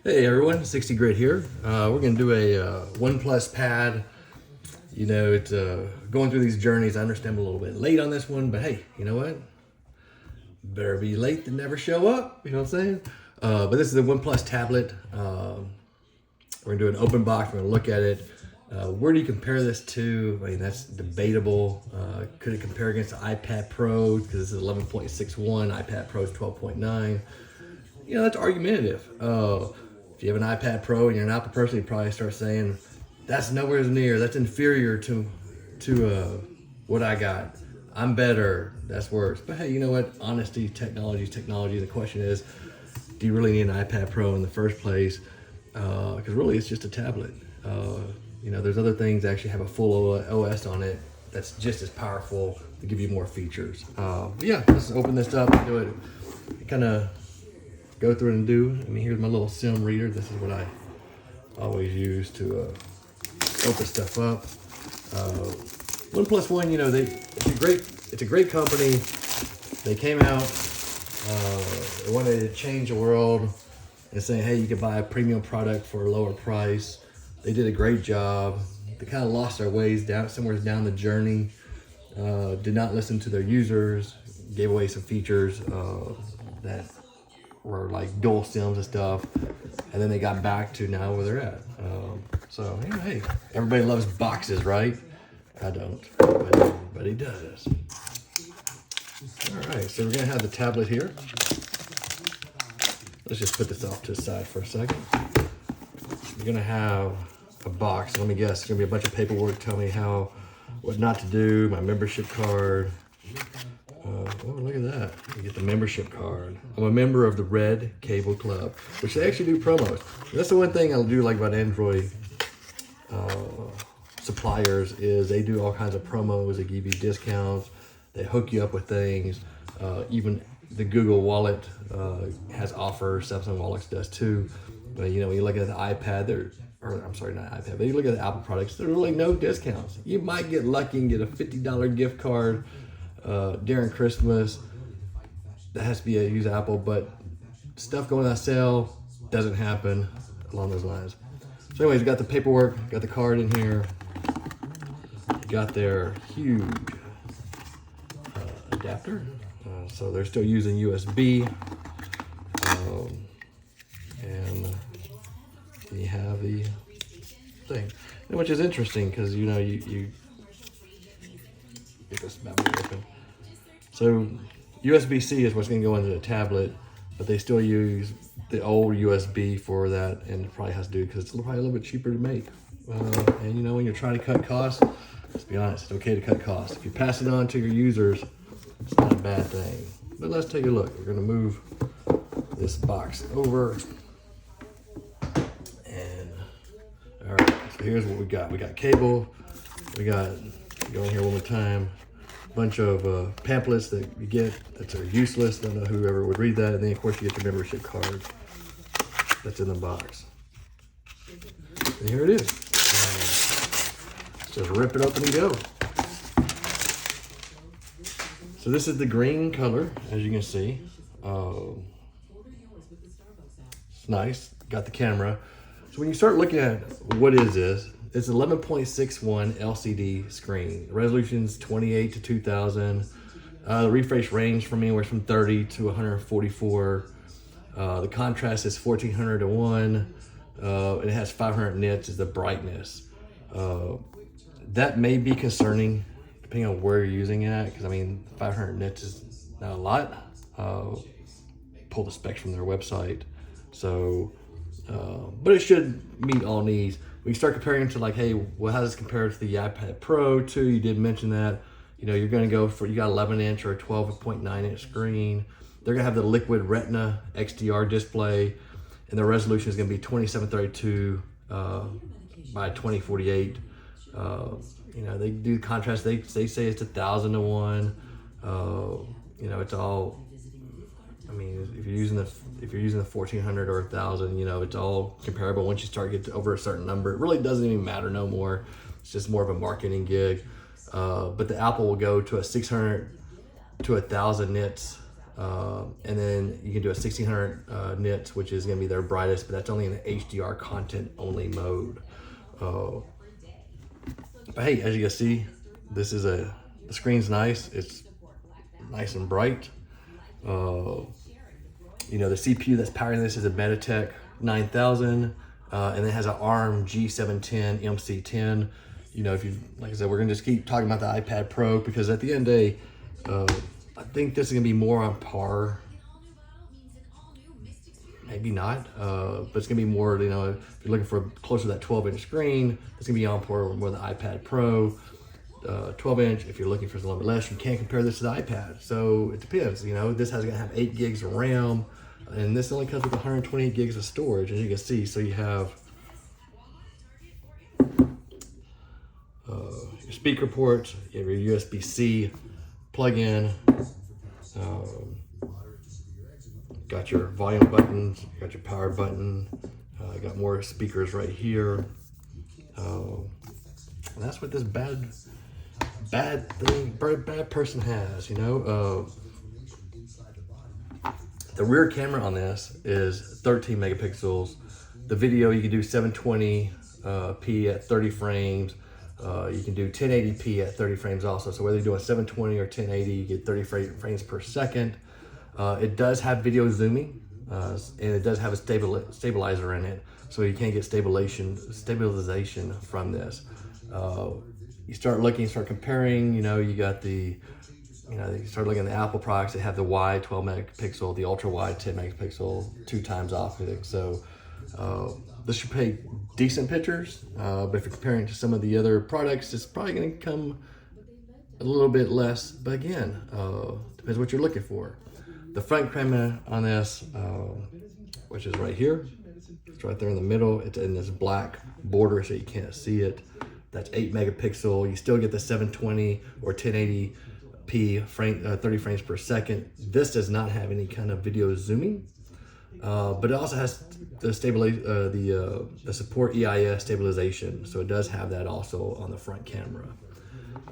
Hey everyone, 60 Grit here. We're gonna do a OnePlus pad. You know, it's going through these journeys. I understand I'm a little bit late on this one, but hey, you know what? Better be late than never show up. You know what I'm saying? But this is a OnePlus tablet. We're gonna do an open box. We're gonna look at it. Where do you compare this to? I mean, that's debatable. Could it compare against the iPad Pro? Because this is 11.61, iPad Pro is 12.9. You know, that's argumentative. If you have an iPad Pro and you're an Apple person, you probably start saying, that's nowhere near, that's inferior to what I got. I'm better, that's worse. But hey, you know what? Honesty, technology is technology. The question is, do you really need an iPad Pro in the first place? Because really, it's just a tablet. You know, there's other things that actually have a full OS on it that's just as powerful to give you more features. But yeah, let's open this up and do it. Kind of go through it and do. I mean, here's my little sim reader. This is what I always use to open stuff up. OnePlus One, you know, it's a great company. They came out, they wanted to change the world and saying, hey, you can buy a premium product for a lower price. They did a great job. They kind of lost their ways somewhere down the journey. Did not listen to their users, gave away some features that were like dual sims and stuff, and then they got back to now where they're at. So hey, everybody loves boxes, right? I don't, but everybody does. All right, so we're gonna have the tablet here. Let's just put this off to the side for a second. We're gonna have a box. Let me guess, it's gonna be a bunch of paperwork. Tell me what not to do. My membership card. Oh, look at that. You get the membership card. I'm a member of the Red Cable Club, which they actually do promos. That's the one thing I do like about Android suppliers is they do all kinds of promos. They give you discounts. They hook you up with things. Even the Google Wallet has offers. Samsung Wallet does too. But you know, when you look at the iPad, I'm sorry, not iPad, but you look at the Apple products, there's really no discounts. You might get lucky and get a $50 gift card during Christmas. That has to be a use Apple, but stuff going on sale doesn't happen along those lines. So anyways, we got the paperwork, got the card in here, got their huge adapter. So they're still using USB, and you have the thing, which is interesting because you know you get this bad boy open. So USB-C is what's going to go into the tablet, but they still use the old USB for that, and it probably has to do because it's probably a little bit cheaper to make. And you know, when you're trying to cut costs, let's be honest, it's okay to cut costs. If you pass it on to your users, it's not a bad thing. But let's take a look. We're going to move this box over. And all right, so here's what we got. We got cable. We got, go in here one more time, bunch of pamphlets that you get that are useless. Don't know whoever would read that. And then of course you get the membership card that's in the box. And here it is. Just rip it open and go. So this is the green color, as you can see. It's nice, got the camera. So when you start looking at what is this, it's 11.61 LCD screen. The resolution's 28 to 2000. The refresh range from anywhere from 30 to 144. The contrast is 1400 to 1. It has 500 nits is the brightness. That may be concerning depending on where you're using it, because I mean 500 nits is not a lot. Pull the specs from their website. So, but it should meet all needs. We can start comparing to like, hey, well, how does this compare to the iPad Pro too? You did mention that. You know, you're gonna go for, you got 11 inch or a 12.9 inch screen. They're gonna have the liquid Retina XDR display, and the resolution is gonna be 2732 by 2048. You know, they do contrast. They say it's 1000 to 1. You know, it's all. I mean, if you're using the 1400 or 1000, you know, it's all comparable. Once you start getting over a certain number, it really doesn't even matter no more. It's just more of a marketing gig. But the Apple will go to a 600 to 1000 nits And then you can do a 1600 nits, which is going to be their brightest, but that's only in the HDR content only mode. But hey, as you can see, this is the screen's nice. It's nice and bright. You know, the CPU that's powering this is a MediaTek 9000, and it has an Arm G710 MC10. You know, if you, like I said, we're gonna just keep talking about the iPad Pro, because at the end of the day, I think this is gonna be more on par. Maybe not, but it's gonna be more, you know, if you're looking for closer to that 12-inch screen, it's gonna be on par with the iPad Pro. 12-inch, if you're looking for a little bit less, you can't compare this to the iPad. So it depends, you know, this has gonna have 8 gigs of RAM, and this only comes with 128 gigs of storage, as you can see. So you have your speaker ports, you have your USB-C plug-in, got your volume buttons, you got your power button, got more speakers right here. And that's what this bad person has, you know. The rear camera on this is 13 megapixels. The video, you can do 720p at 30 frames. You can do 1080p at 30 frames also. So whether you're doing 720 or 1080, you get 30 frames per second. It does have video zooming, and it does have a stabilizer in it, so you can't get stabilization from this. You start looking, start comparing, you know, you got the, you know, you start looking at the Apple products. They have the wide 12 megapixel, the ultra wide 10 megapixel, 2x optic. So this should take decent pictures, but if you're comparing to some of the other products, it's probably going to come a little bit less. But again, depends what you're looking for. The front camera on this, which is right here, it's right there in the middle. It's in this black border, so you can't see it. That's 8 megapixel. You still get the 720 or 1080p frame, 30 frames per second. This does not have any kind of video zooming, but it also has the support EIS stabilization, so it does have that also on the front camera.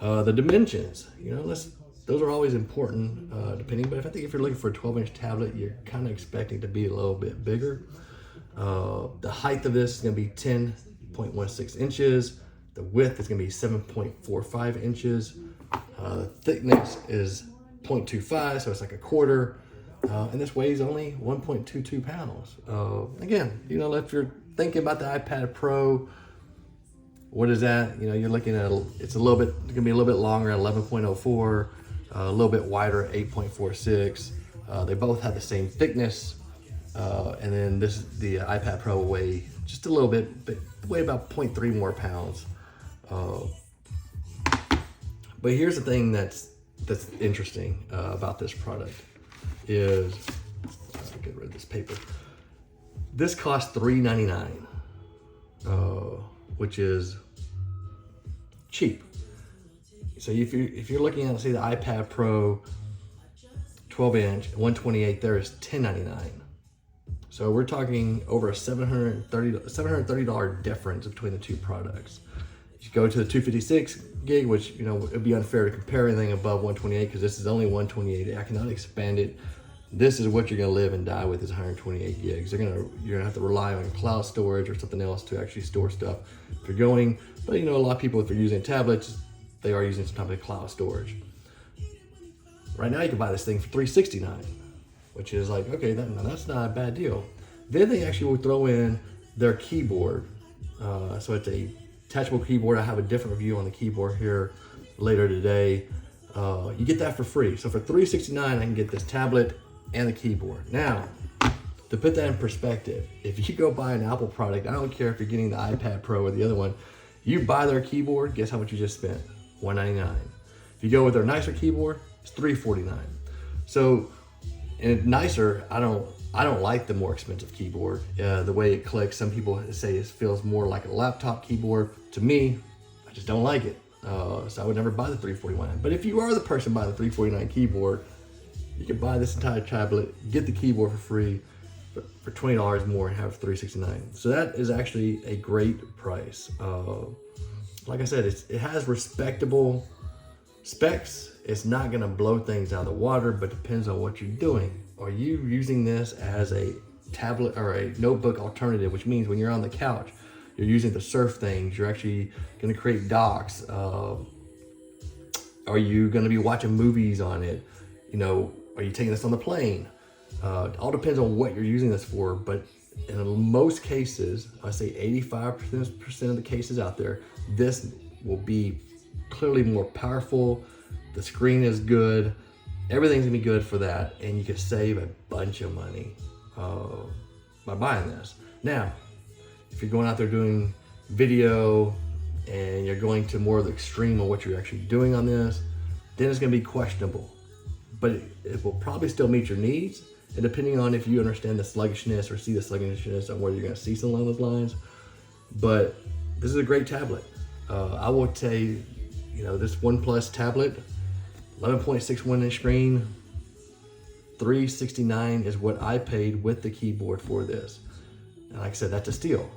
The dimensions, you know, those are always important, depending. But I think if you're looking for a 12-inch tablet, you're kind of expecting to be a little bit bigger. The height of this is going to be 10.16 inches. The width is going to be 7.45 inches. The thickness is 0.25, so it's like a quarter. And this weighs only 1.22 pounds. Again, you know, if you're thinking about the iPad Pro, what is that? You know, you're looking at, it's going to be a little bit longer at 11.04, a little bit wider at 8.46. They both have the same thickness. And then the iPad Pro will weigh just a little bit, but weigh about 0.3 more pounds. But here's the thing that's interesting about this product is, get rid of this paper. This costs $399, which is cheap. So if you're looking at, say, the iPad Pro 12-inch 128, there is $1099. So we're talking over a $730 difference between the two products. You go to the 256 gig, which, you know, it'd be unfair to compare anything above 128 because this is only 128. I cannot expand it. This is what you're gonna live and die with, is 128 gigs. You're gonna have to rely on cloud storage or something else to actually store stuff if you're going. But you know, a lot of people, if they're using tablets, they are using some type of cloud storage. Right now, you can buy this thing for $369, which is like, okay, that's not a bad deal. Then they actually will throw in their keyboard. So it's a detachable keyboard. I have a different review on the keyboard here later today. You get that for free. So for $369, I can get this tablet and the keyboard. Now, to put that in perspective, if you go buy an Apple product, I don't care if you're getting the iPad Pro or the other one, you buy their keyboard, guess how much you just spent? $199. If you go with their nicer keyboard, it's $349. So, and nicer, I don't like the more expensive keyboard. The way it clicks, some people say it feels more like a laptop keyboard. To me, I just don't like it. So I would never buy the $349. But if you are the person buying the $349 keyboard, you can buy this entire tablet, get the keyboard for free for $20 more and have $369. So that is actually a great price. Like I said, it has respectable Specs, it's not gonna blow things out of the water, but depends on what you're doing. Are you using this as a tablet or a notebook alternative, which means when you're on the couch, you're using it to surf things, you're actually gonna create docs. Are you gonna be watching movies on it? You know, are you taking this on the plane? It all depends on what you're using this for, but in most cases, I say 85% of the cases out there, this will be clearly more powerful. The screen is good. Everything's gonna be good for that, and you can save a bunch of money by buying this. Now, if you're going out there doing video and you're going to more of the extreme of what you're actually doing on this, then it's gonna be questionable. But it will probably still meet your needs, and depending on if you understand the sluggishness or see the sluggishness on whether you're gonna see something along those lines. But this is a great tablet. I will say, you know, this OnePlus tablet, 11.61 inch screen, $369 is what I paid with the keyboard for this. And like I said, that's a steal.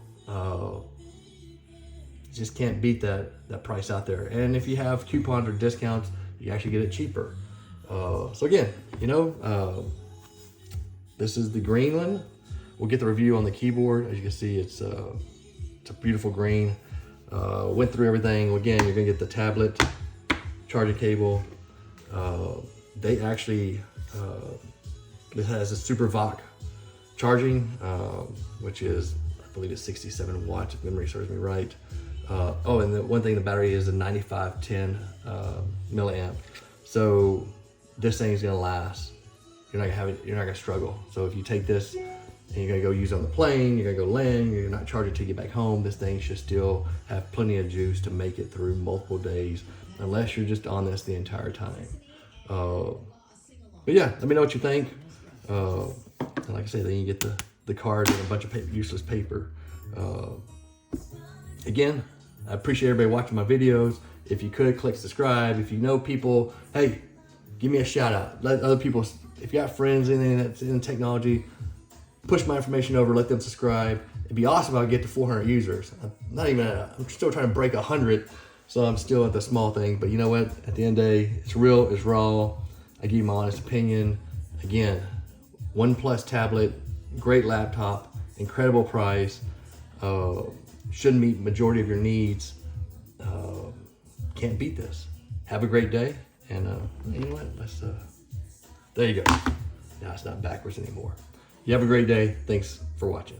Just can't beat that price out there. And if you have coupons or discounts, you actually get it cheaper. So again, you know, this is the green one. We'll get the review on the keyboard. As you can see, it's a beautiful green. Went through everything. Again, you're gonna get the tablet, charging cable. They actually, it has a Supervooc charging, which is, I believe it's 67 watts if memory serves me right. Oh, and the one thing, the battery is a 9510 milliamp. So this thing's gonna last. You're not gonna have it, you're not gonna struggle. So if you take this and you're gonna go use it on the plane, you're gonna go land, you're not charging till you get back home, this thing should still have plenty of juice to make it through multiple days, unless you're just on this the entire time. But yeah, let me know what you think. And like I said, then you get the card and a bunch of useless paper. Again, I appreciate everybody watching my videos. If you could, click subscribe. If you know people, hey, give me a shout out. Let other people, if you got friends in that's in technology, push my information over, let them subscribe. It'd be awesome if I get to 400 users. I'm still trying to break 100, so I'm still at the small thing. But you know what? At the end of the day, it's real, it's raw. I give you my honest opinion. Again, OnePlus tablet, great laptop, incredible price. Should meet majority of your needs. Can't beat this. Have a great day, and you know what? There you go. Now it's not backwards anymore. You have a great day. Thanks for watching.